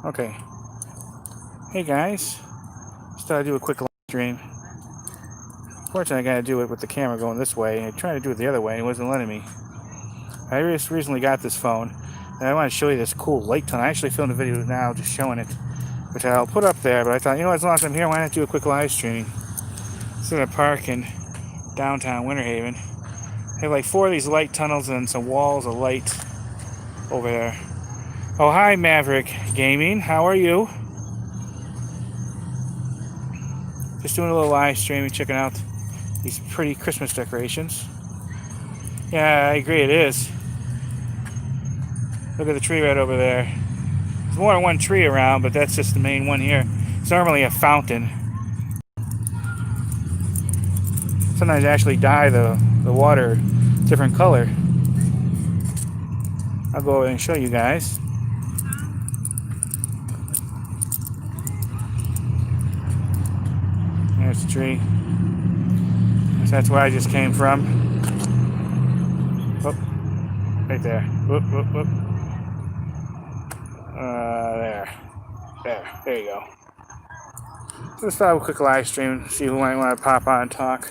Okay. Hey guys. Just thought I'd do a quick live stream. Fortunately, I gotta do it with the camera going this way. I tried to do it the other way, and it wasn't letting me. I just recently got this phone, and I want to show you this cool lake tunnel. I actually filmed a video now just showing it, which I'll put up there, but I thought, as long as I'm here, why not do a quick live stream? It's in a park in downtown Winter Haven. They have like 4 of these light tunnels and some walls of light over there. Oh, hi, Maverick Gaming. How are you? Just doing a little live stream and checking out these pretty Christmas decorations. Yeah, I agree, it is. Look at the tree right over there. There's more than one tree around, but that's just the main one here. It's normally a fountain. Sometimes they actually dye the water different color. I'll go over and show you guys. There's the tree. That's where I just came from. Oh, right there. Whoop, whoop, whoop. There you go. So let's start a quick live stream, see who might want to pop on and talk.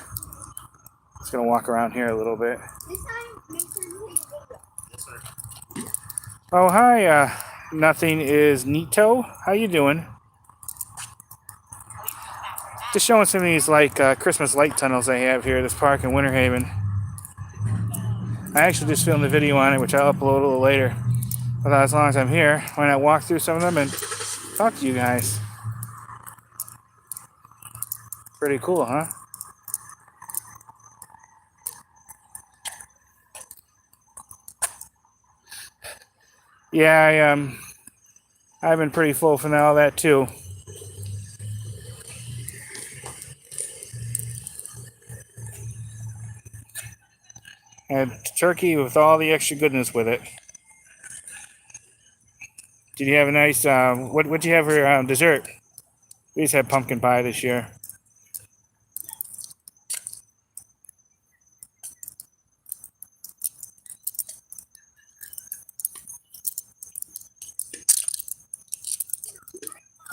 Just gonna walk around here a little bit. Oh, hi, Nothing is Neato. How you doing? Just showing some of these Christmas light tunnels I have here at this park in Winter Haven. I actually just filmed a video on it, which I'll upload a little later. But as long as I'm here, why not walk through some of them and talk to you guys? Pretty cool, huh? Yeah, I've been pretty full from all that too. And turkey with all the extra goodness with it. Did you have a nice, what'd you have for dessert? We just had pumpkin pie this year.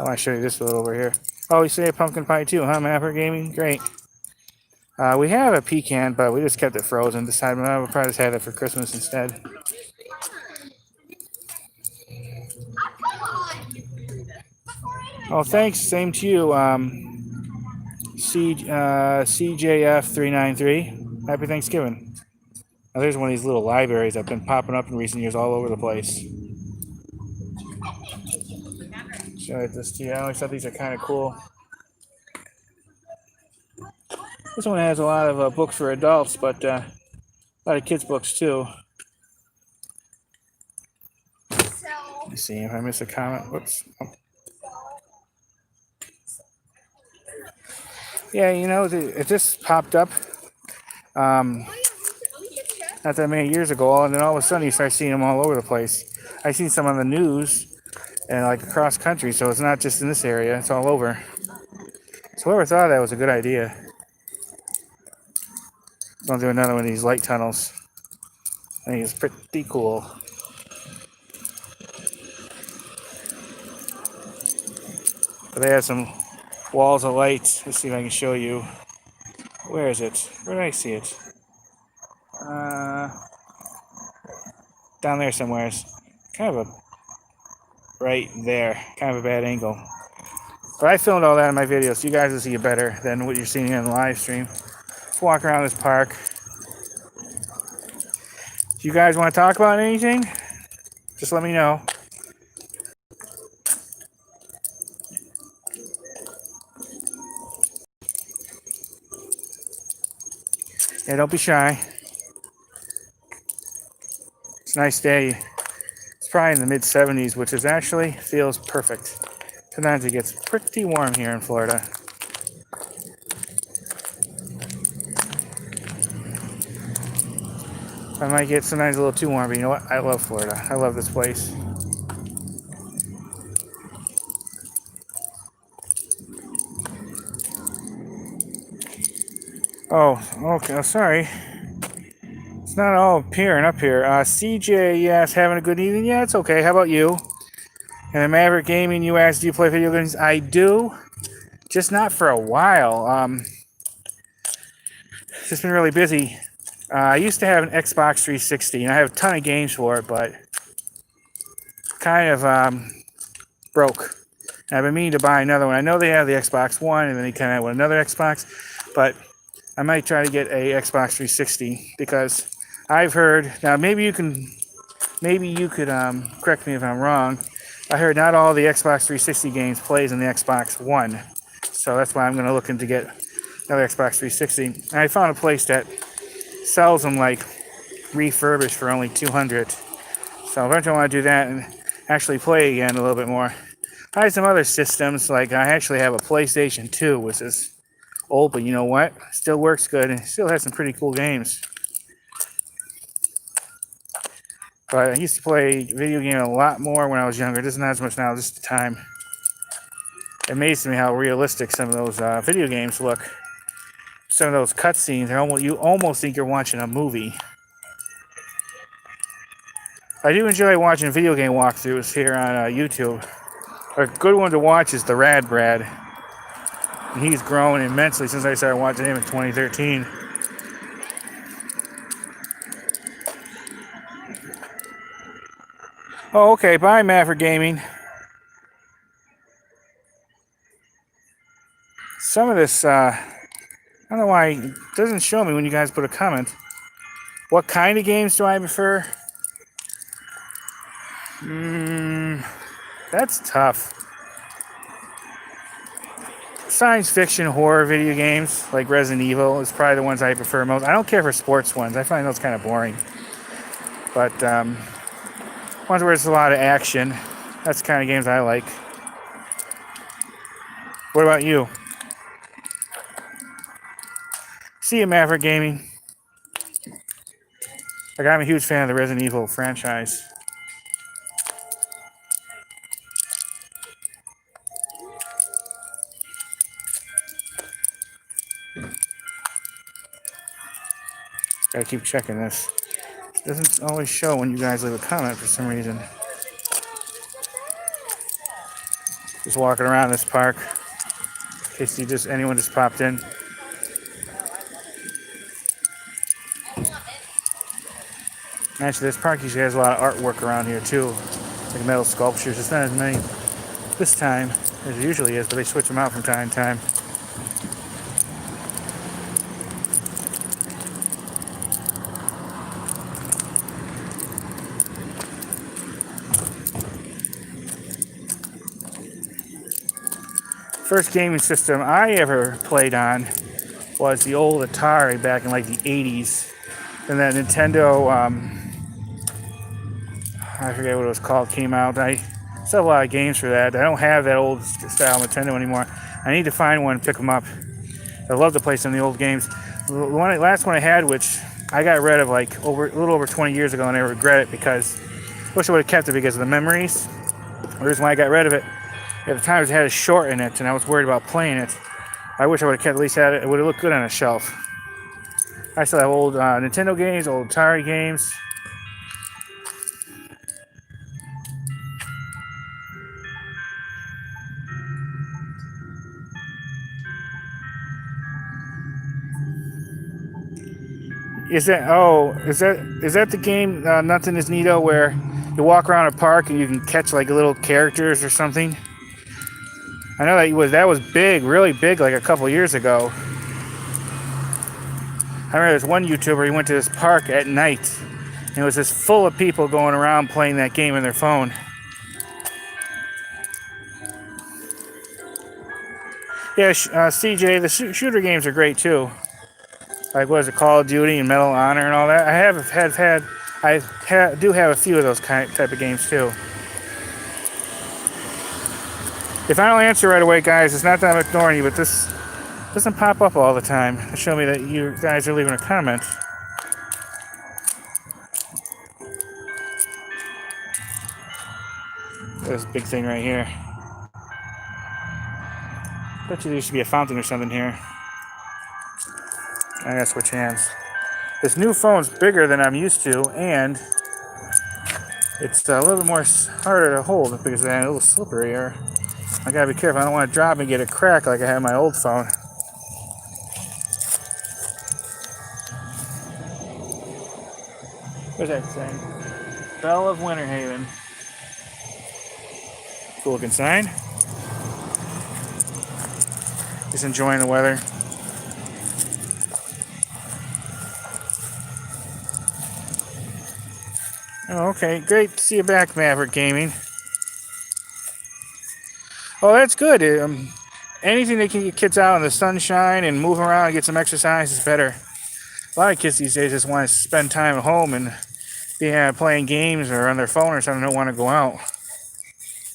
I want to show you this little over here. Oh, you say a pumpkin pie too, huh, Mapper Gaming? Great. We have a pecan, but we just kept it frozen. Decided we'll probably just have it for Christmas instead. Oh, thanks. Same to you, CJF393. Happy Thanksgiving. Now, there's one of these little libraries that have been popping up in recent years all over the place. Show this to you. I always thought these are kind of cool. This one has a lot of books for adults, but a lot of kids' books too. Let me see if I miss a comment. Whoops. Oh. Yeah, it just popped up not that many years ago, and then all of a sudden you start seeing them all over the place. I seen some on the news and like across country, so it's not just in this area; it's all over. So whoever thought that was a good idea? I'll do another one of these light tunnels. I think it's pretty cool. But they have some walls of lights. Let's see if I can show you. Where is it? Where did I see it? Down there somewhere. It's kind of right there. Kind of a bad angle. But I filmed all that in my video, so you guys will see it better than what you're seeing here in the live stream. Let's walk around this park. Do you guys want to talk about anything? Just let me know. Yeah, don't be shy. It's a nice day. It's probably in the mid-70s, which is actually feels perfect. Sometimes it gets pretty warm here in Florida. I might get sometimes a little too warm, but you know what? I love Florida. I love this place. Oh, okay. Sorry. It's not all appearing up here. CJ, yes, having a good evening? Yeah, it's okay. How about you? And then Maverick Gaming, you asked, do you play video games? I do, just not for a while. Just been really busy. I used to have an Xbox 360, and I have a ton of games for it, but kind of broke. And I've been meaning to buy another one. I know they have the Xbox One, and then they kind of have another Xbox, but I might try to get a Xbox 360 because I've heard. Now maybe you could correct me if I'm wrong. I heard not all the Xbox 360 games plays in the Xbox One, so that's why I'm going to look into get another Xbox 360. And I found a place that sells them like refurbished for only $200. So eventually I want to do that and actually play again a little bit more. I have some other systems, like I actually have a PlayStation 2, which is old, but you know what? Still works good and still has some pretty cool games. But I used to play video game a lot more when I was younger. Just not as much now, just the time. It amazes me how realistic some of those video games look. Some of those cutscenes, you almost think you're watching a movie. I do enjoy watching video game walkthroughs here on YouTube. A good one to watch is the Rad Brad. And he's grown immensely since I started watching him in 2013. Oh, okay. Bye, Maverick Gaming. Some of this, I don't know why it doesn't show me when you guys put a comment. What kind of games do I prefer? That's tough. Science fiction horror video games like Resident Evil is probably the ones I prefer most. I don't care for sports ones. I find those kind of boring. But ones where there's a lot of action, that's the kind of games I like. What about you? See you, Maverick Gaming. Like, I'm a huge fan of the Resident Evil franchise. Gotta keep checking this. It doesn't always show when you guys leave a comment for some reason. Just walking around this park. In case anyone just popped in. Actually, this park usually has a lot of artwork around here too. Like metal sculptures. It's not as many this time as it usually is, but they switch them out from time to time. First gaming system I ever played on was the old Atari back in like the 80s. And that Nintendo, I forget what it was called, came out. I still have a lot of games for that. I don't have that old style Nintendo anymore. I need to find one and pick them up. I love to play some of the old games. The last one I had, which I got rid of like a little over 20 years ago, and I regret it because I wish I would have kept it because of the memories. The reason why I got rid of it, at the time it had a short in it, and I was worried about playing it. I wish I would have kept, at least had it. It would have looked good on a shelf. I still have old Nintendo games, old Atari games. Is that the game Nothing Is Neato, where you walk around a park and you can catch like little characters or something? I know that was big, really big, like a couple years ago. I remember there's one YouTuber, he went to this park at night, and it was just full of people going around playing that game on their phone. Yeah, CJ, the shooter games are great too. Like, what is it, Call of Duty and Medal of Honor and all that? I do have a few of those type of games too. If I don't answer right away, guys, it's not that I'm ignoring you, but this doesn't pop up all the time to show me that you guys are leaving a comment. There's a big thing right here. Bet you there should be a fountain or something here. I gotta switch hands. This new phone's bigger than I'm used to, and It's a little bit more harder to hold because it's a little slippery here. I gotta be careful. I don't want to drop and get a crack like I had my old phone. What's that saying? Belle of Winter Haven. Cool looking sign. Just enjoying the weather. Oh, okay, great to see you back, Maverick Gaming. Oh, that's good. Anything that can get kids out in the sunshine and move around and get some exercise is better. A lot of kids these days just want to spend time at home and be playing games or on their phone or something. Don't want to go out.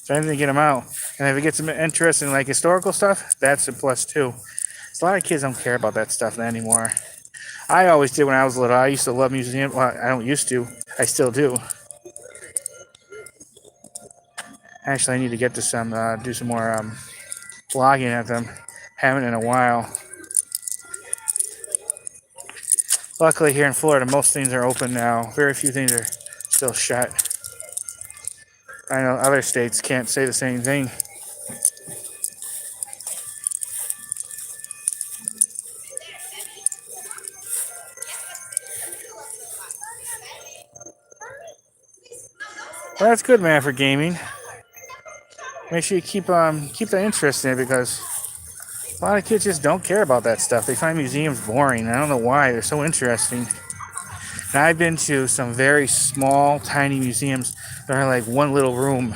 So anything to get them out. And if it gets them interested in like historical stuff, that's a plus too. So a lot of kids don't care about that stuff anymore. I always did when I was little. I used to love museums. Well, I don't used to. I still do. Actually, I need to get to some, do some more vlogging at them. Haven't in a while. Luckily, here in Florida, most things are open now. Very few things are still shut. I know other states can't say the same thing. Well, that's good, man, for gaming. Make sure you keep the interest in it because a lot of kids just don't care about that stuff. They find museums boring. I don't know why. They're so interesting. And I've been to some very small, tiny museums that are like one little room.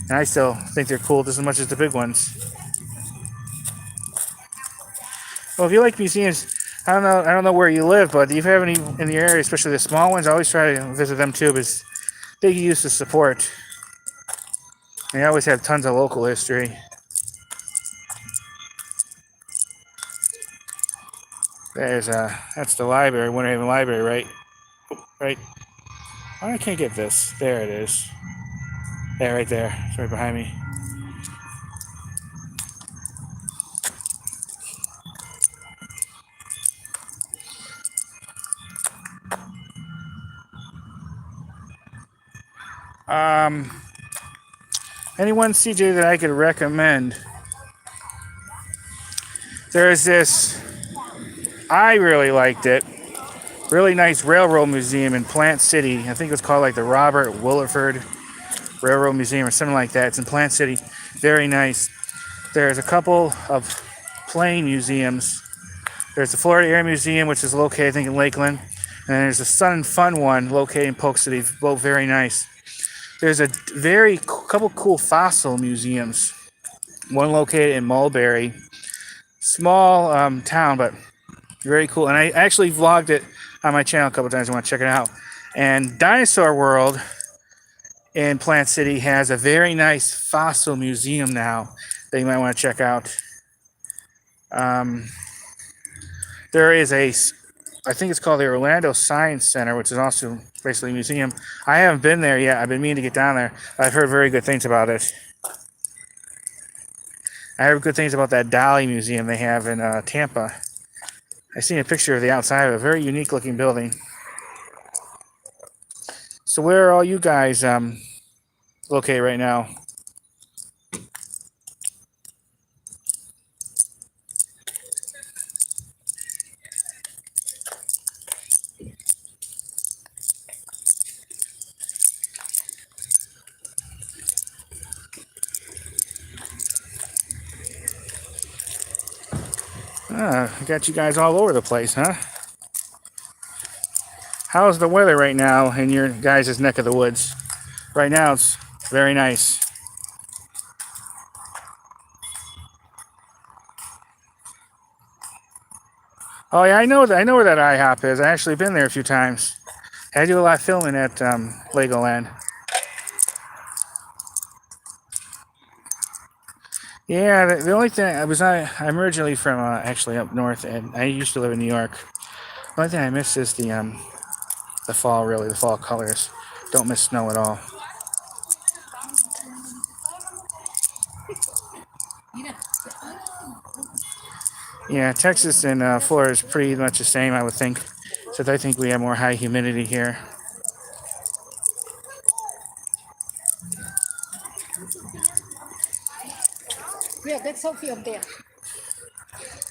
And I still think they're cool just as much as the big ones. Well, if you like museums, I don't know where you live, but if you have any in the area, especially the small ones, I always try to visit them too because they can use the support. They always have tons of local history. That's the library, Winter Haven Library, right? Right. Oh, I can't get this. There it is. There, right there. It's right behind me. Anyone, CJ, that I could recommend? There's this. I really liked it. Really nice railroad museum in Plant City. I think it's called like the Robert Willeford Railroad Museum or something like that. It's in Plant City. Very nice. There's a couple of plane museums. There's the Florida Air Museum, which is located, I think, in Lakeland. And then there's the Sun and Fun one located in Polk City. Both very nice. There's a couple cool fossil museums. One located in Mulberry. Small town, but very cool. And I actually vlogged it on my channel a couple times. I want to check it out. And Dinosaur World in Plant City has a very nice fossil museum now that you might want to check out. There is I think it's called the Orlando Science Center, which is also basically a museum. I haven't been there yet. I've been meaning to get down there. I've heard very good things about it. I heard good things about that Dolly Museum they have in Tampa. I seen a picture of the outside of a very unique looking building. So where are all you guys located right now? I got you guys all over the place, huh? How's the weather right now in your guys' neck of the woods? Right now it's very nice. Oh yeah, I know where that IHOP is. I actually been there a few times. I do a lot of filming at Legoland. Yeah, the only thing I'm originally from actually up north, and I used to live in New York. The only thing I miss is the fall, really, the fall colors. Don't miss snow at all. Yeah, Texas and Florida is pretty much the same, I would think. Except I think we have more high humidity here. Yeah, that's Sophie up there.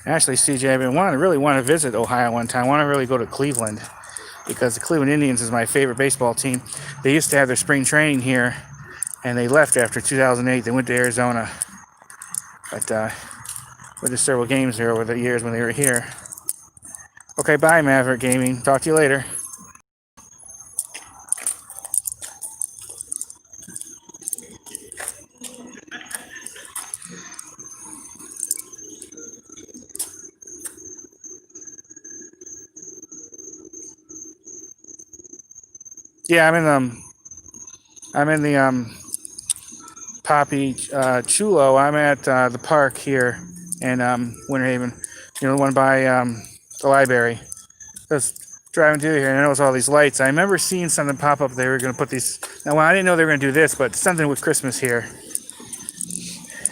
Actually, CJ, I've been really want to visit Ohio one time. I want to really go to Cleveland because the Cleveland Indians is my favorite baseball team. They used to have their spring training here, and they left after 2008. They went to Arizona, but went to several games there over the years when they were here. Okay, bye, Maverick Gaming. Talk to you later. Yeah, I'm in the Poppy Chulo. I'm at the park here in Winter Haven. You know, the one by the library. Just driving through here and I noticed all these lights. I remember seeing something pop up. They were going to put these. Now, well, I didn't know they were going to do this, but something with Christmas here.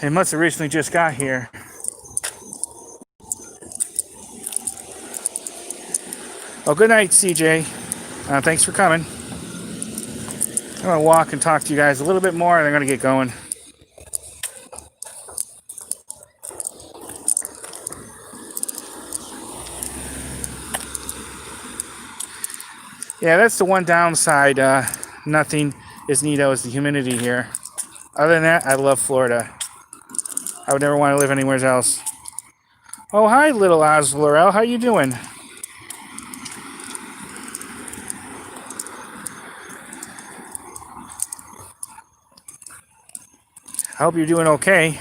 It must have recently just got here. Well, good night, CJ. Thanks for coming. I'm going to walk and talk to you guys a little bit more, and I'm going to get going. Yeah, that's the one downside. Nothing is neato as the humidity here. Other than that, I love Florida. I would never want to live anywhere else. Oh, hi, little Oz Laurel. How you doing? I hope you're doing okay.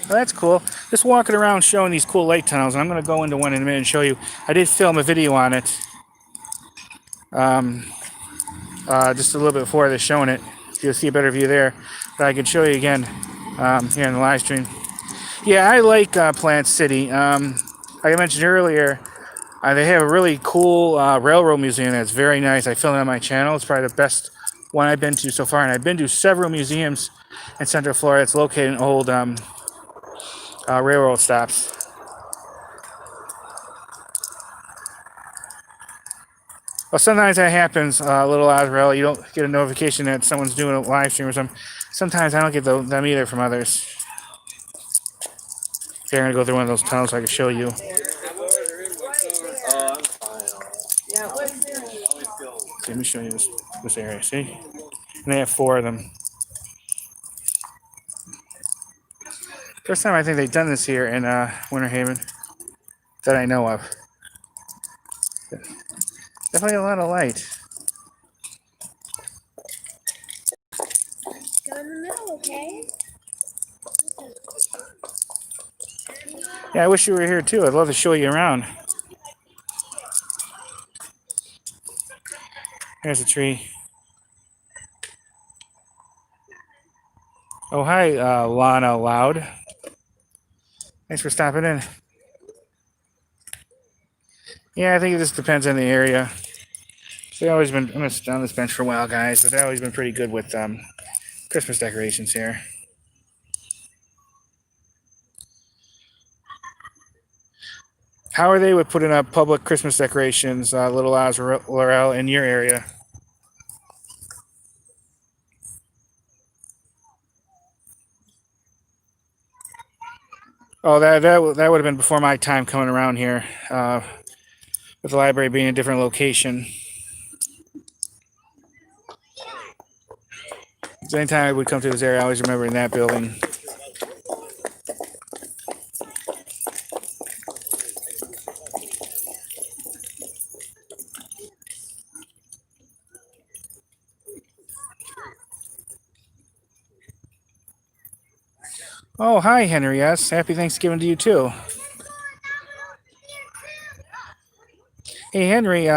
Well, that's cool. Just walking around showing these cool light tunnels. I'm going to go into one in a minute and show you. I did film a video on it. Just a little bit before this showing it. You'll see a better view there. But I can show you again here in the live stream. Yeah, I like Plant City. Like I mentioned earlier, they have a really cool railroad museum that's very nice. I filmed it on my channel. It's probably the best one I've been to so far. And I've been to several museums in Central Florida. It's located in old railroad stops. Well, sometimes that happens, little Azrael. You don't get a notification that someone's doing a live stream or something. Sometimes I don't get them either from others. Okay, I'm going to go through one of those tunnels so I can show you. Let me show you this area, see? And they have 4 of them. First time I think they've done this here in Winter Haven that I know of. Definitely a lot of light. Go in the middle, okay? Yeah, I wish you were here too. I'd love to show you around. There's a tree. Oh, hi, Lana Loud. Thanks for stopping in. Yeah, I think it just depends on the area. They've always been, I'm going to sit on this bench for a while, guys, but they've always been pretty good with Christmas decorations here. How are they with putting up public Christmas decorations, Little Oz Laurel, in your area? Oh, that would have been before my time coming around here, with the library being a different location. So anytime I would come to this area, I always remember in that building. Oh, hi, Henry S. Happy Thanksgiving to you, too. Hey, Henry,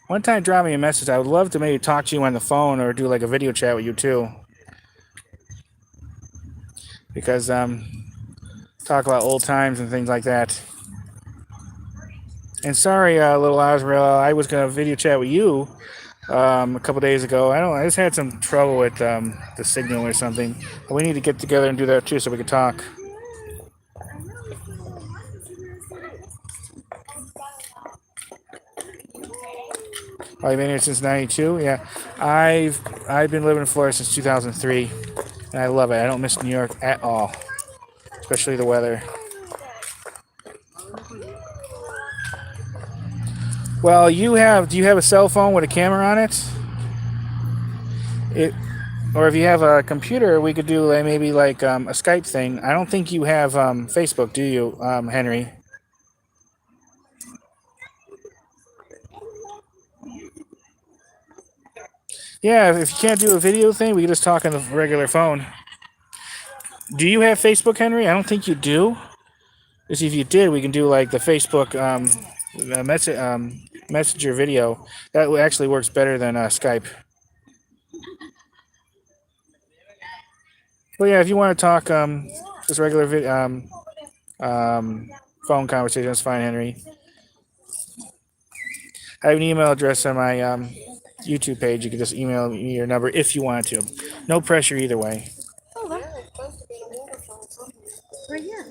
one time drop me a message. I would love to maybe talk to you on the phone or do like a video chat with you, too. Because, talk about old times and things like that. And sorry, little Azrael, I was going to video chat with you a couple days ago. I just had some trouble with the signal or something. But we need to get together and do that too so we can talk. Oh, you've been here since '92? Yeah, I've been living in Florida since 2003, and I love it. I don't miss New York at all, especially the weather. Well, do you have a cell phone with a camera on it? Or if you have a computer, we could do maybe like a Skype thing. I don't think you have Facebook, do you, Henry? Yeah, if you can't do a video thing, we can just talk on the regular phone. Do you have Facebook, Henry? I don't think you do. Because if you did, we can do like the Facebook messenger video. That actually works better than Skype. Well, yeah, if you want to talk just regular phone conversation, that's fine, Henry. I have an email address on my YouTube page. You can just email me your number if you want to. No pressure either way. Oh, right here.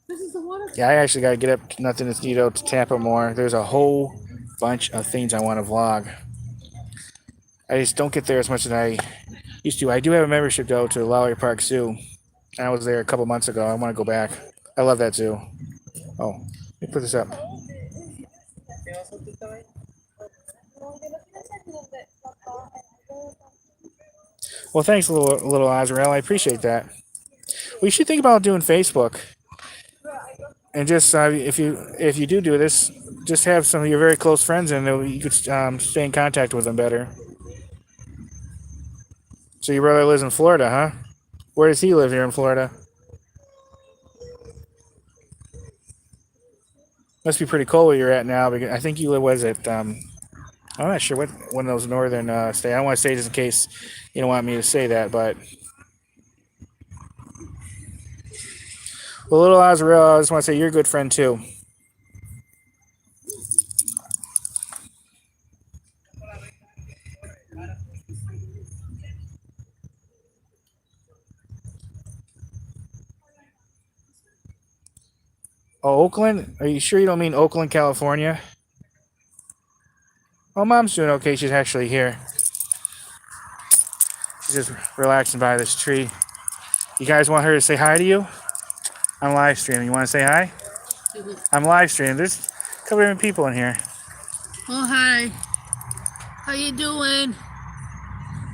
This is the water. Yeah, I actually got to get up to Nothing Is Neato to Tampa more. There's a whole bunch of things I want to vlog. I just don't get there as much as I used to. I do have a membership, though, to Lowry Park Zoo. I was there a couple months ago. I want to go back. I love that zoo. Oh, let me put this up. Well, thanks, little Azrael. I appreciate that. We should think about doing Facebook, and just if you do this, just have some of your very close friends, and you could stay in contact with them better. So your brother lives in Florida, huh? Where does he live here in Florida? Must be pretty cold where you're at now, because I think you live. Was it? I'm not sure what one of those northern states. I don't want to say just in case you don't want me to say that, but. Well, little Azrael, I just want to say you're a good friend too. Oh, Oakland? Are you sure you don't mean Oakland, California? Oh, Mom's doing okay. She's actually here. She's just relaxing by this tree. You guys want her to say hi to you? I'm live streaming. You want to say hi? I'm live streaming. There's a couple different people in here. Oh, hi. How you doing?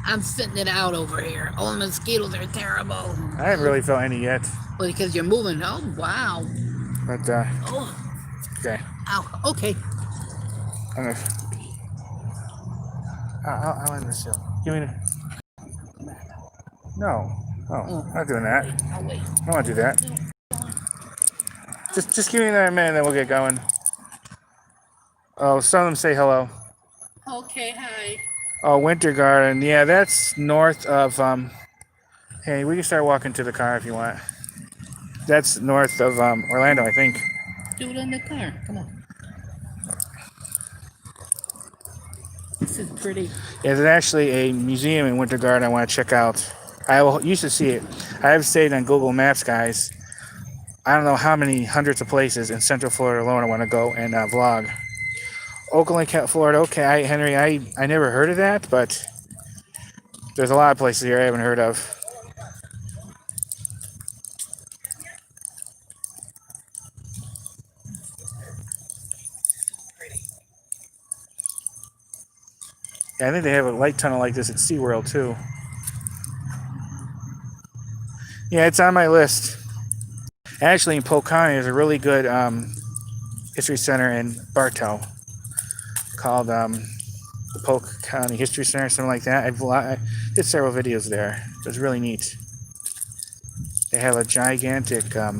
I'm sitting it out over here. All the mosquitoes are terrible. I haven't really felt any yet. Well, because you're moving. Oh, wow. But, Oh, okay. ow. Okay. I'm gonna... I'll end this. Give me the... No. Oh, I'm not doing that. I'll wait. I don't want to do that. Just give me another minute, then we'll get going. Oh, some of them say hello. Okay, hi. Oh, Winter Garden. Yeah, that's north of Hey, we can start walking to the car if you want. That's north of Orlando, I think. Do it in the car. Come on. This is pretty. Yeah, there's actually a museum in Winter Garden I want to check out. I used to see it. I have stayed on Google Maps, guys. I don't know how many hundreds of places in Central Florida alone I want to go and vlog. Oakland, Florida. Okay, Henry, I never heard of that, but there's a lot of places here I haven't heard of. Yeah, I think they have a light tunnel like this at SeaWorld too. Yeah, it's on my list. Actually, in Polk County, there's a really good history center in Bartow called the Polk County History Center, something like that. I did several videos there. It was really neat. They have a gigantic, I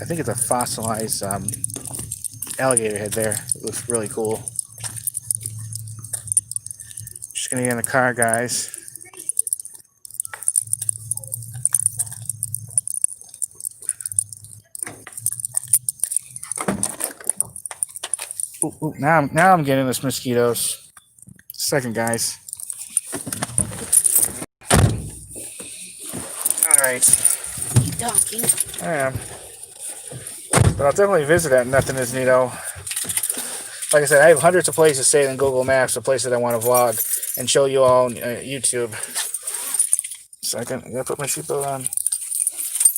think it's a fossilized alligator head there. It looks really cool. Just gonna get in the car, guys. Ooh, now I'm getting this mosquitoes. Second, guys. All right. Keep talking. I am. But I'll definitely visit at Nothing Is Neato. like I said, I have hundreds of places saved in Google Maps, the places I want to vlog and show you all on YouTube. Second, I gotta put my seatbelt on.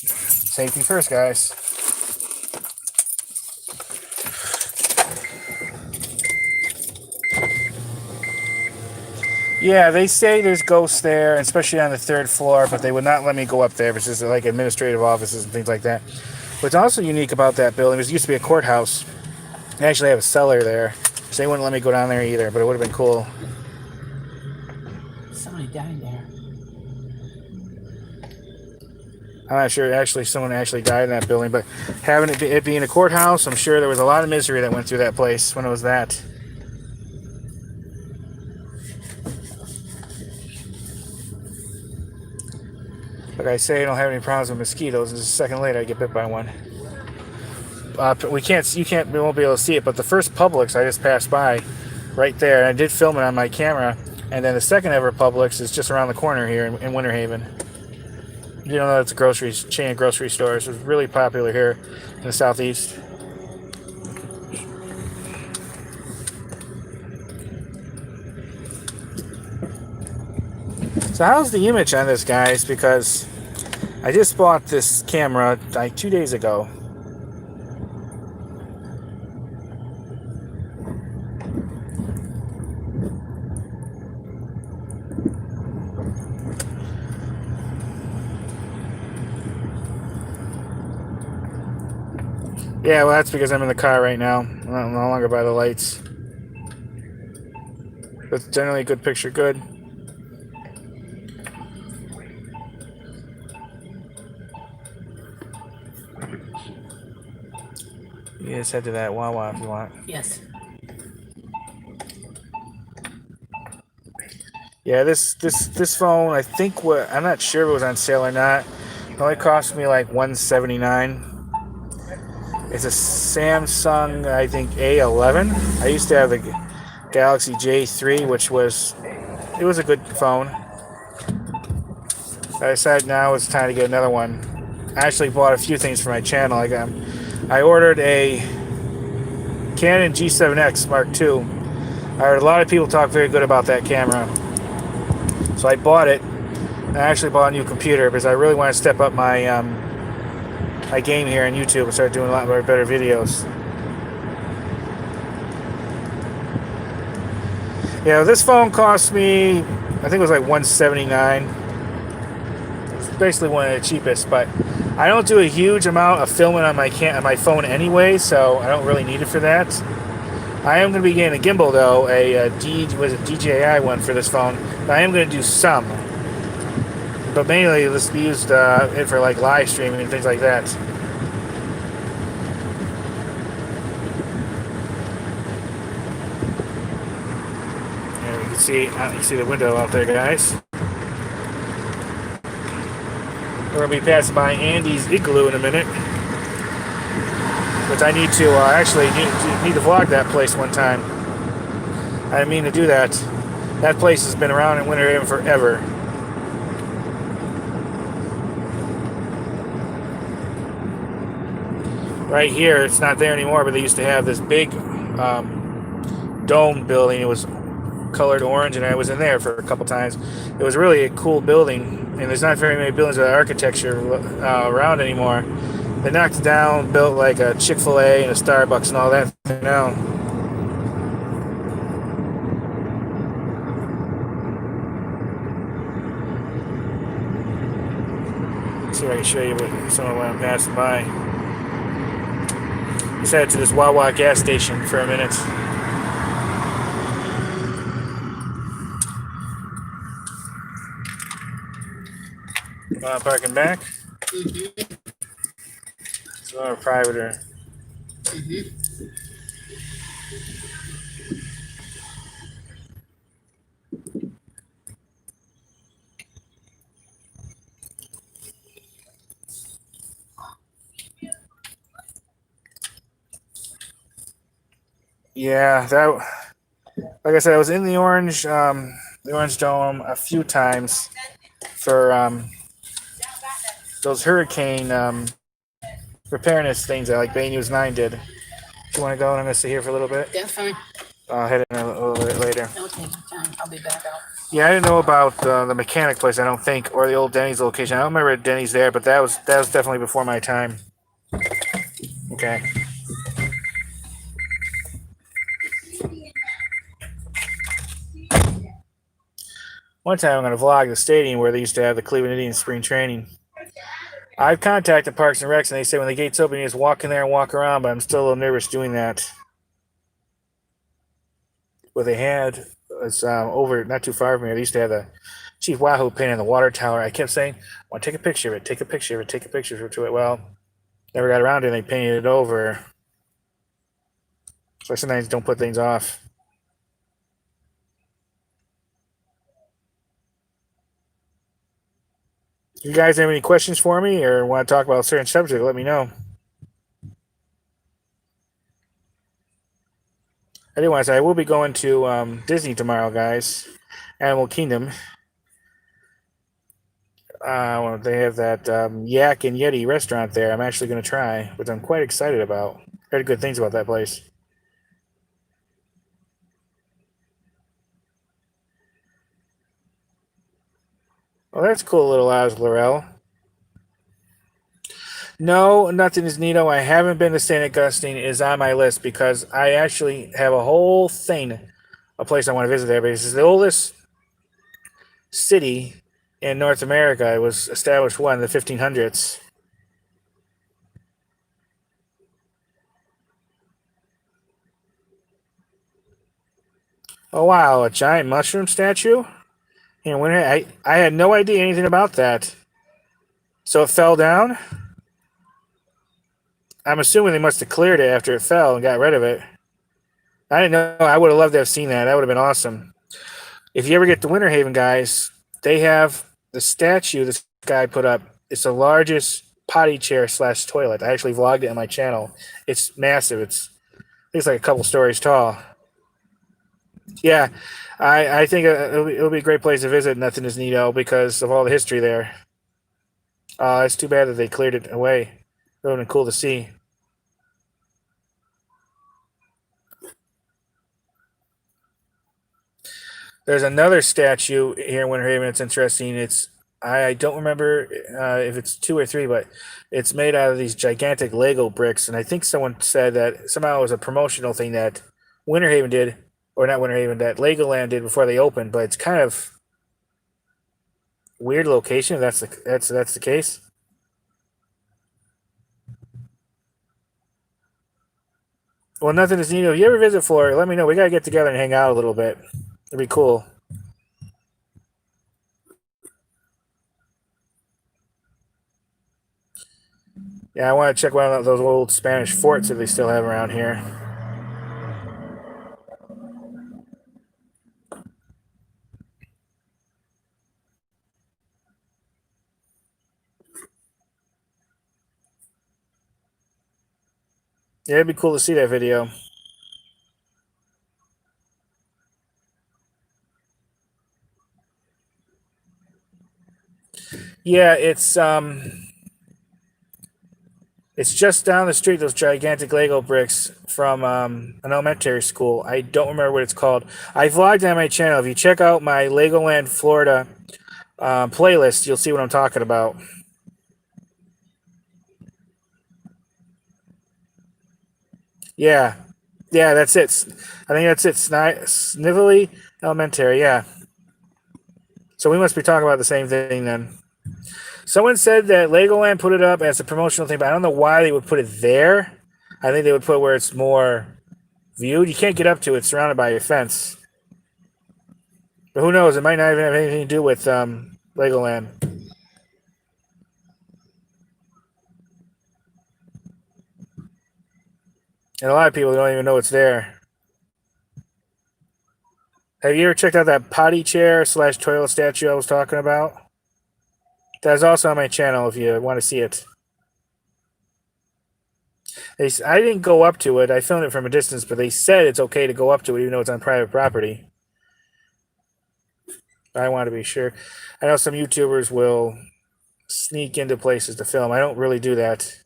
Safety first, guys. Yeah, they say there's ghosts there, especially on the 3rd floor, but they would not let me go up there. It's just like administrative offices and things like that. What's also unique about that building is it used to be a courthouse. They actually have a cellar there, so they wouldn't let me go down there either, but it would have been cool. Somebody died there. I'm not sure actually someone actually died in that building, but having it being a courthouse, I'm sure there was a lot of misery that went through that place when it was that. Like I say, I don't have any problems with mosquitoes. It's a second later I get bit by one. We won't be able to see it, but the first Publix I just passed by right there, and I did film it on my camera, and then the second ever Publix is just around the corner here in Winter Haven. You don't know it's a chain of grocery stores. It's really popular here in the Southeast. So how's the image on this, guys? Because I just bought this camera like 2 days ago. Yeah, well, that's because I'm in the car right now. I'm no longer by the lights. But generally a good picture, good. You just head to that Wawa if you want. Yes. Yeah, this phone, I think I'm not sure if it was on sale or not. It only cost me like $179. It's a Samsung, I think A11. I used to have the Galaxy J3, which was a good phone. I decided now it's time to get another one. I actually bought a few things for my channel. I ordered a Canon G7X Mark II. I heard a lot of people talk very good about that camera. So I bought it. I actually bought a new computer because I really want to step up my my game here on YouTube and start doing a lot more better videos. Yeah, this phone cost me, I think it was like $179. It's basically one of the cheapest, but I don't do a huge amount of filming on my phone anyway, so I don't really need it for that. I am going to be getting a gimbal though, a DJI one for this phone. But I am going to do some, but mainly this be used it for like live streaming and things like that. And you can see the window out there, guys. We're going to be passing by Andy's Igloo in a minute, which I need to actually need to vlog that place one time. I didn't mean to do that. That place has been around in Winter Haven forever. Right here, it's not there anymore, but they used to have this big dome building. It was colored orange, and I was in there for a couple times. It was really a cool building, and there's not very many buildings with architecture around anymore. They knocked it down, built like a Chick-fil-A and a Starbucks and all that now. Let's see if I can show you some of what I'm passing by. Just headed to this Wawa gas station for a minute. Parking back. Mm-hmm. It's a lot of private. Mm-hmm. Yeah, like I said, I was in the Orange Dome a few times for those hurricane preparedness things that like Bay News 9 did. Do you want to go? And I'm going to sit here for a little bit. That's fine. I'll head in a little bit later. No, take your time. I'll be back out. Yeah, I didn't know about the mechanic place, I don't think, or the old Denny's location. I don't remember Denny's there, but that was definitely before my time. Okay. One time I'm going to vlog the stadium where they used to have the Cleveland Indians spring training. I've contacted Parks and Recs, and they say when the gates open, you just walk in there and walk around, but I'm still a little nervous doing that. What they had was over not too far from here. They used to have the Chief Wahoo painted in the water tower. I kept saying, I want to take a picture of it, take a picture of it, take a picture of it. Well, never got around to it, and they painted it over. So I sometimes don't put things off. You guys have any questions for me or want to talk about a certain subject, let me know. I do want to say I will be going to Disney tomorrow, guys. Animal Kingdom. They have that Yak and Yeti restaurant there. I'm actually going to try, which I'm quite excited about. Heard good things about that place. Well, that's cool, little Oz Laurel. No, nothing is neato. I haven't been to St. Augustine. It is on my list because I actually have a whole thing, a place I want to visit there. Because it's the oldest city in North America. It was established in the 1500s. Oh wow, a giant mushroom statue? And when I had no idea anything about that. So it fell down? I'm assuming they must have cleared it after it fell and got rid of it. I didn't know. I would have loved to have seen that. That would have been awesome. If you ever get to Winter Haven, guys, they have the statue this guy put up. It's the largest potty chair / toilet. I actually vlogged it on my channel. It's massive. It's like a couple stories tall. Yeah, I think it'll be a great place to visit. Nothing is neato because of all the history there. It's too bad that they cleared it away. It would have been cool to see. There's another statue here in Winter Haven. It's interesting. I don't remember if it's 2 or 3, but it's made out of these gigantic Lego bricks. And I think someone said that somehow it was a promotional thing that Winter Haven did, or not Winter Haven, that Legoland did before they opened. But it's kind of weird location if that's the case. Well, nothing is neat. If you ever visit Florida, let me know. We gotta get together and hang out a little bit. It'd be cool. Yeah, I want to check one of those old Spanish forts that they still have around here. Yeah, it'd be cool to see that video. Yeah, it's just down the street, those gigantic Lego bricks from an elementary school. I don't remember what it's called. I vlogged on my channel. If you check out my Legoland Florida playlist, you'll see what I'm talking about. Yeah, that's it. I think that's it. Snively Elementary, yeah. So we must be talking about the same thing then. Someone said that Legoland put it up as a promotional thing, but I don't know why they would put it there. I think they would put it where it's more viewed. You can't get up to it. It's surrounded by a fence. But who knows? It might not even have anything to do with Legoland. And a lot of people don't even know it's there. Have you ever checked out that potty chair / toilet statue I was talking about? That's also on my channel if you want to see it. I didn't go up to it. I filmed it from a distance, but they said it's okay to go up to it even though it's on private property. I want to be sure. I know some YouTubers will sneak into places to film. I don't really do that.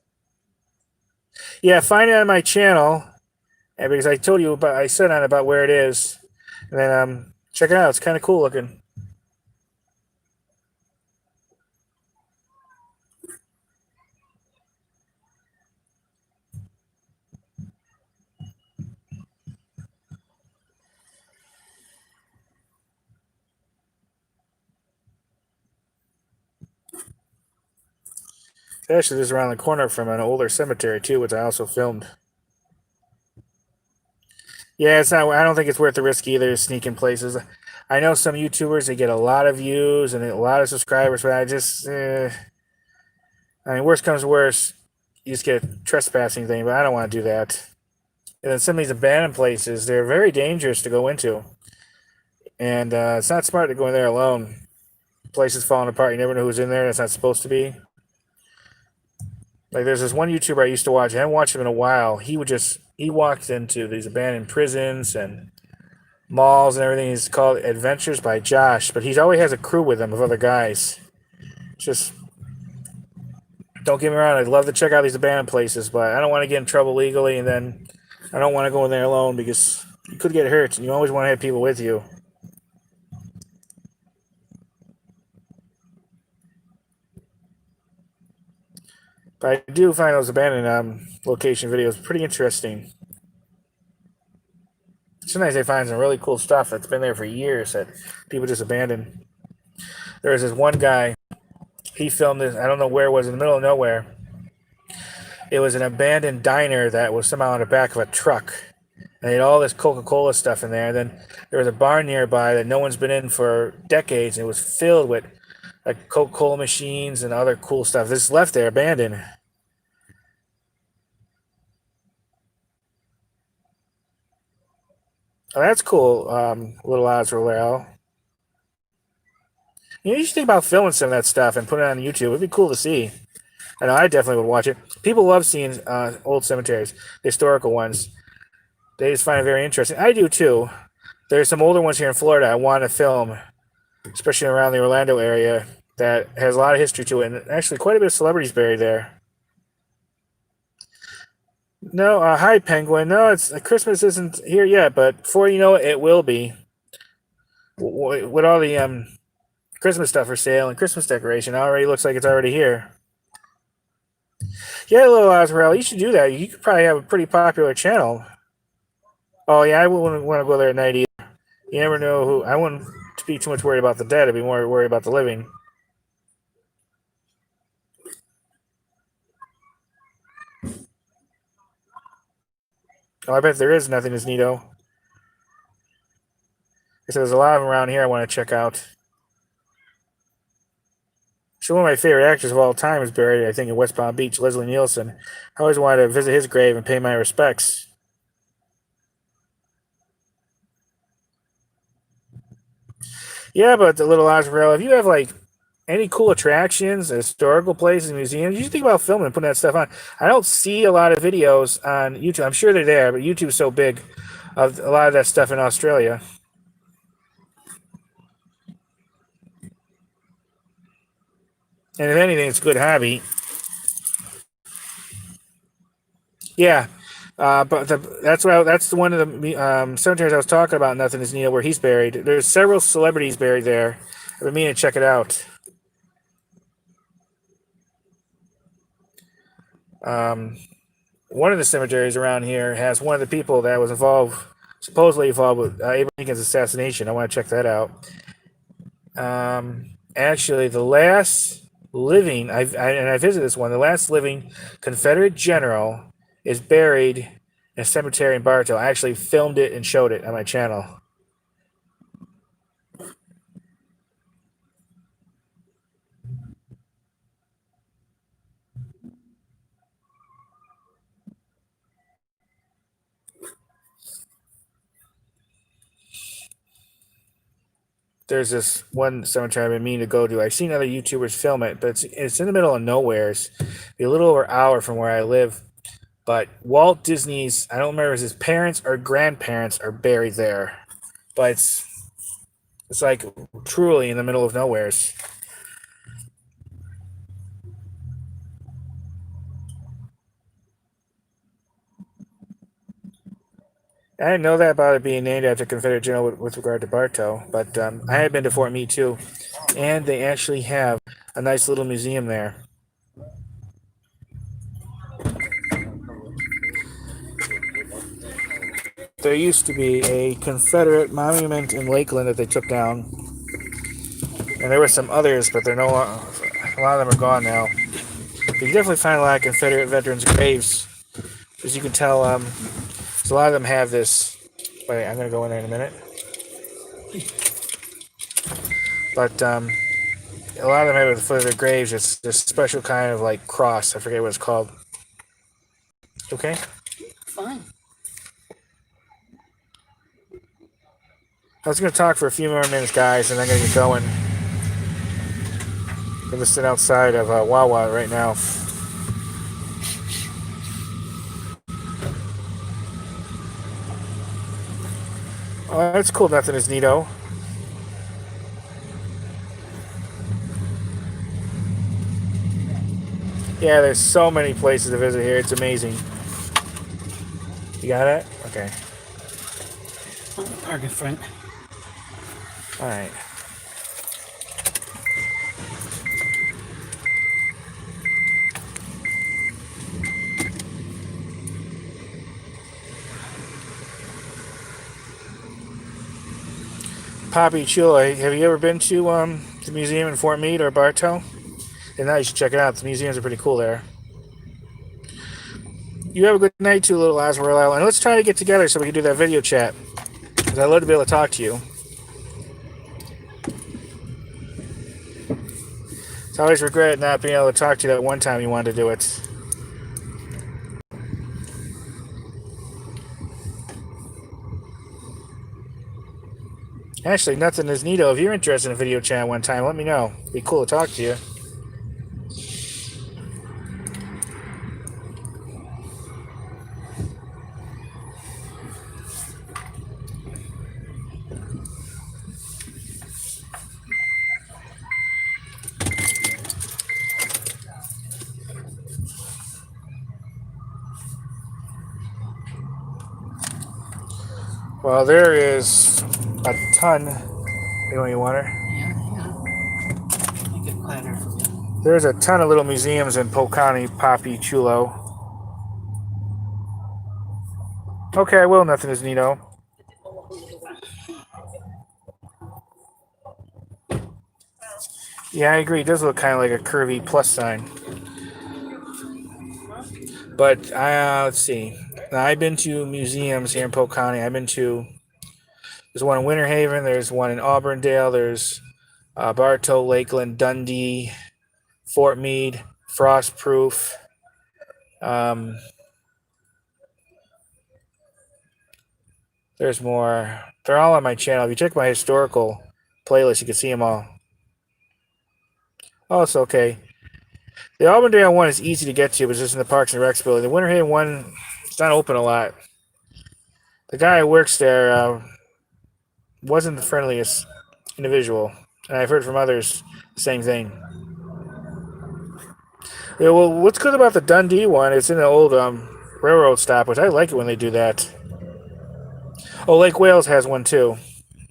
Yeah, find it on my channel. And because I told you about, I said on about where it is, and then check it out. It's kind of cool looking. Actually, this is around the corner from an older cemetery too, which I also filmed. Yeah, it's not. I don't think it's worth the risk either. Sneaking places. I know some YouTubers they get a lot of views and a lot of subscribers, but I mean, worst comes to worst, you just get a trespassing thing. But I don't want to do that. And then some of these abandoned places, they're very dangerous to go into, and it's not smart to go in there alone. Places falling apart. You never know who's in there. That's not supposed to be. Like there's this one YouTuber I used to watch. I haven't watched him in a while. He walked into these abandoned prisons and malls and everything. He's called Adventures by Josh, but he always has a crew with him of other guys. Just don't get me wrong. I'd love to check out these abandoned places, but I don't want to get in trouble legally, and then I don't want to go in there alone because you could get hurt, and you always want to have people with you. But I do find those abandoned location videos pretty interesting. Sometimes they find some really cool stuff that's been there for years that people just abandoned. There was this one guy, he filmed this, I don't know where it was, in the middle of nowhere. It was an abandoned diner that was somehow in the back of a truck. And they had all this Coca-Cola stuff in there. And then there was a bar nearby that no one's been in for decades. And it was filled with like Coca-Cola machines and other cool stuff. This left there abandoned. Oh, that's cool, Little Azrael. You should think about filming some of that stuff and putting it on YouTube. It'd be cool to see. I know I definitely would watch it. People love seeing old cemeteries, the historical ones. They just find it very interesting. I do too. There's some older ones here in Florida I want to film, especially around the Orlando area, that has a lot of history to it, and actually quite a bit of celebrities buried there. No, hi Penguin. No, it's Christmas isn't here yet, but before you know it, it will be. With all the Christmas stuff for sale and Christmas decoration, it already looks like it's already here. Yeah, Little Azrael, you should do that. You could probably have a pretty popular channel. Oh yeah, I wouldn't want to go there at night either. You never know who. I wouldn't be too much worried about the dead. I'd be more worried about the living. Oh, I bet there is nothing as neato. There's a lot of them around here I want to check out. So one of my favorite actors of all time is buried, I think, in West Palm Beach, Leslie Nielsen. I always wanted to visit his grave and pay my respects. Yeah, but the Little Azrael, if you have like any cool attractions, historical places, museums, you should think about filming and putting that stuff on. I don't see a lot of videos on YouTube. I'm sure they're there, but YouTube's so big of a lot of that stuff in Australia. And if anything, it's a good hobby. Yeah, that's that's the one of the cemeteries I was talking about. Nothing is Neil, where he's buried. There's several celebrities buried there. I've been meaning to check it out. One of the cemeteries around here has one of the people that was supposedly involved with Abraham Lincoln's assassination. I want to check that out. Actually, the last living, I visited this one. The last living Confederate general is buried in a cemetery in Bartow. I actually filmed it and showed it on my channel. There's this one cemetery I've been meaning to go to. I've seen other YouTubers film it, but it's in the middle of nowhere. It's a little over an hour from where I live. But Walt Disney's, I don't remember if his parents or grandparents are buried there. But it's like truly in the middle of nowheres. I didn't know that about it being named after Confederate general with regard to Bartow, but I had been to Fort Meade too, and they actually have a nice little museum there. There used to be a Confederate monument in Lakeland that they took down, and there were some others, but they're no longer. A lot of them are gone now. But you definitely find a lot of Confederate veterans' graves, as you can tell. So a lot of them have this. Wait, I'm gonna go in there in a minute. But a lot of them have for their graves. It's this special kind of like cross. I forget what it's called. Okay. Fine. I was going to talk for a few more minutes, guys, and I'm going to get going. I'm going to sit outside of Wawa right now. Oh, that's cool. Nothing is neato. Yeah, there's so many places to visit here. It's amazing. You got it? Okay. Park in front. All right. Papi Chulo, have you ever been to the museum in Fort Meade or Bartow? If not, you should check it out. The museums are pretty cool there. You have a good night too, little Oswald Island. Let's try to get together so we can do that video chat. Because I'd love to be able to talk to you. I always regret not being able to talk to you that one time you wanted to do it. Actually, nothing is neato. If you're interested in a video chat one time, let me know. It'd be cool to talk to you. Well, there is a ton. You want any water? Yeah. Make it quieter for you. There's a ton of little museums in Polk County, Papi Chulo. Okay, I will. Nothing is neato. Yeah, I agree. It does look kind of like a curvy plus sign. But let's see. Now, I've been to museums here in Polk County. There's one in Winter Haven. There's one in Auburndale. There's Bartow, Lakeland, Dundee, Fort Meade, Frostproof. There's more. They're all on my channel. If you check my historical playlist, you can see them all. Oh, it's okay. The Auburndale one is easy to get to, but it's just in the Parks and Recs building. The Winter Haven one, it's not open a lot. The guy who works there wasn't the friendliest individual, and I've heard from others the same thing. Yeah, well, what's good about the Dundee one? It's in the old railroad stop, which I like it when they do that. Oh, Lake Wales has one too,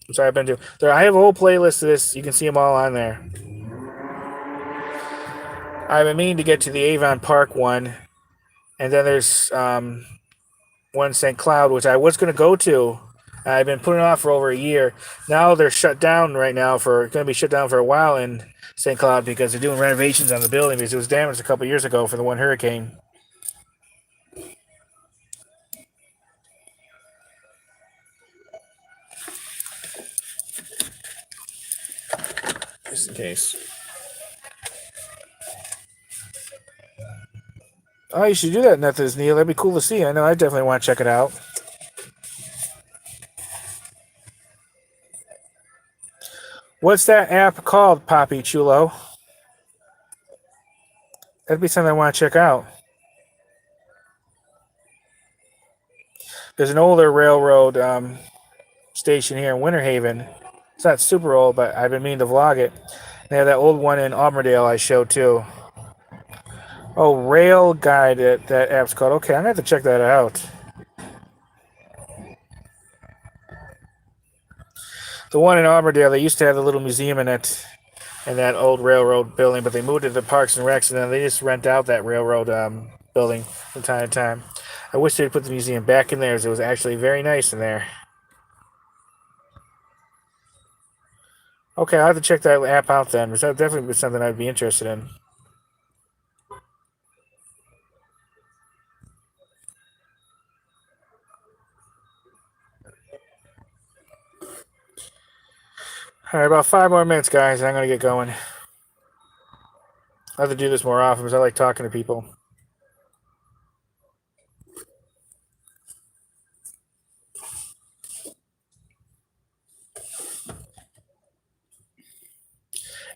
which I've been to. I have a whole playlist of this. You can see them all on there. I've been meaning to get to the Avon Park one, and then there's one in St. Cloud, which I was going to go to. I've been putting it off for over a year. Now they're shut down right now going to be shut down for a while in St. Cloud because they're doing renovations on the building because it was damaged a couple years ago for the one hurricane. Just in case. Oh, you should do that, Nothing Neil. That'd be cool to see. I know I definitely want to check it out. What's that app called, Papi Chulo? That'd be something I want to check out. There's an older railroad station here in Winter Haven. It's not super old, but I've been meaning to vlog it. They have that old one in Auburndale I showed too. Oh, Rail Guide, that app's called. Okay, I'm going to have to check that out. The one in Auburndale, they used to have a little museum in it, in that old railroad building, but they moved it to Parks and Recs, and then they just rent out that railroad building from time to time. I wish they'd put the museum back in there, as it was actually very nice in there. Okay, I'll have to check that app out then, because that would definitely be something I'd be interested in. All right, about 5 more minutes, guys, and I'm going to get going. I have to do this more often because I like talking to people.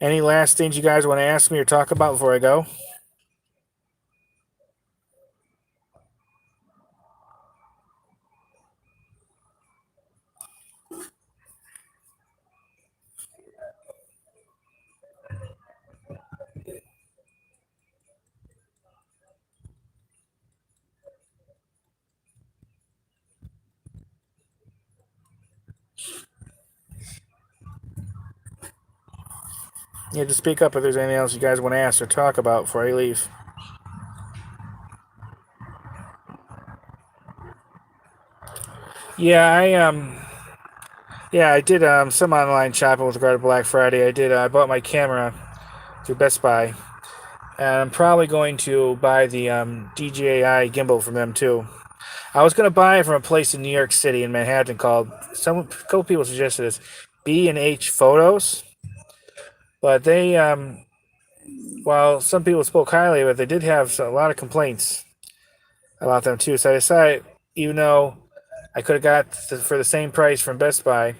Any last things you guys want to ask me or talk about before I go? Yeah, just speak up if there's anything else you guys want to ask or talk about before I leave. Yeah, I did some online shopping with regard to Black Friday. I bought my camera through Best Buy, and I'm probably going to buy the DJI gimbal from them too. I was going to buy it from a place in New York City in Manhattan called, a couple people suggested this, B&H Photos, but they while some people spoke highly of it, they did have a lot of complaints about them too. So I decided, even though I could have got for the same price from Best Buy,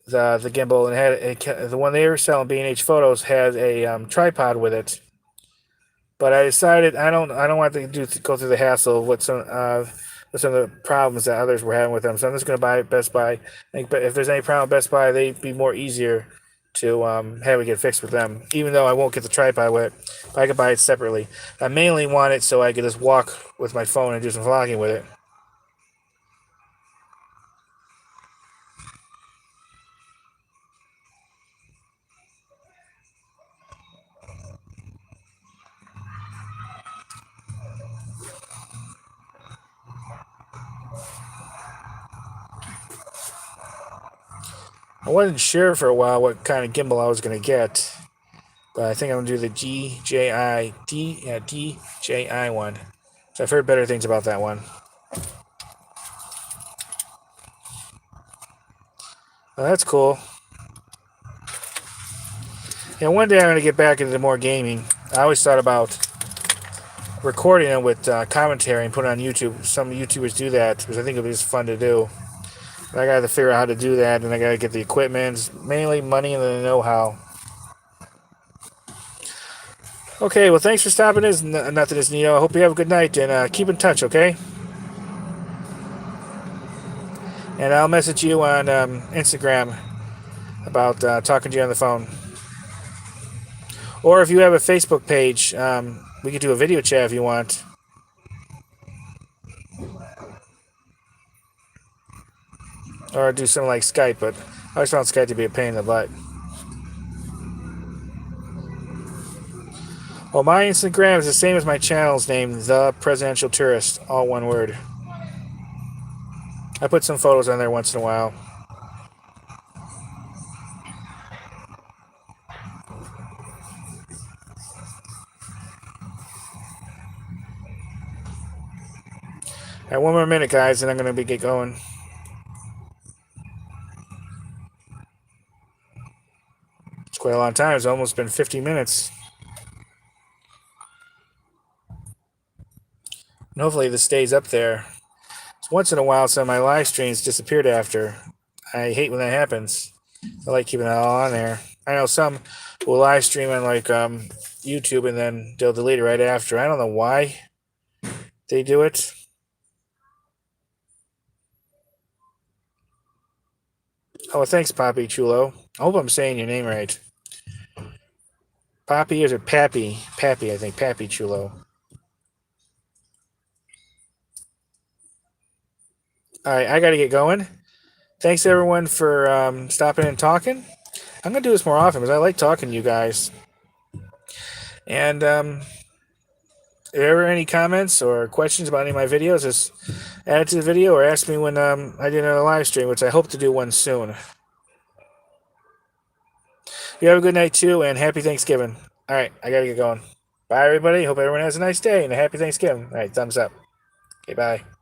the gimbal, and the one they were selling, B&H Photos, has a tripod with it. But I decided I don't want to go through the hassle of what some of the problems that others were having with them. So I'm just going to buy it Best Buy. But if there's any problem with Best Buy, they'd be more easier to have it get fixed with them. Even though I won't get the tripod with it, but I could buy it separately. I mainly want it so I could just walk with my phone and do some vlogging with it. I wasn't sure for a while what kind of gimbal I was going to get, but I think I'm going to do the DJI one. So I've heard better things about that one. Well, that's cool. Yeah, one day I'm going to get back into more gaming. I always thought about recording it with commentary and putting it on YouTube. Some YouTubers do that because I think it would be just fun to do. But I got to figure out how to do that, and I got to get the equipment. It's mainly money and the know-how. Okay, well, thanks for stopping in. Nothing is Nito. I hope you have a good night, and keep in touch, okay? And I'll message you on Instagram about talking to you on the phone. Or if you have a Facebook page, we could do a video chat if you want. Or do something like Skype, but I always found Skype to be a pain in the butt. Well, my Instagram is the same as my channel's name, The Presidential Tourist, all one word. I put some photos on there once in a while. All right, one more minute, guys, and I'm going to get going. It's quite a long time. It's almost been 50 minutes. And hopefully this stays up there. Once in a while, some of my live streams disappeared after. I hate when that happens. I like keeping it all on there. I know some will live stream on like YouTube and then they'll delete it right after. I don't know why they do it. Oh, thanks, Poppy Chulo. I hope I'm saying your name right. Poppy, or is it Pappy? Pappy, I think. Pappy Chulo. All right, I got to get going. thanks everyone for stopping and talking. I'm gonna do this more often because I like talking to you guys. And if there are any comments or questions about any of my videos, just add it to the video or ask me when I do another live stream, which I hope to do one soon. You have a good night too, and happy Thanksgiving. All right, I gotta get going. Bye, everybody. Hope everyone has a nice day and a happy Thanksgiving. All right, thumbs up. Okay, bye.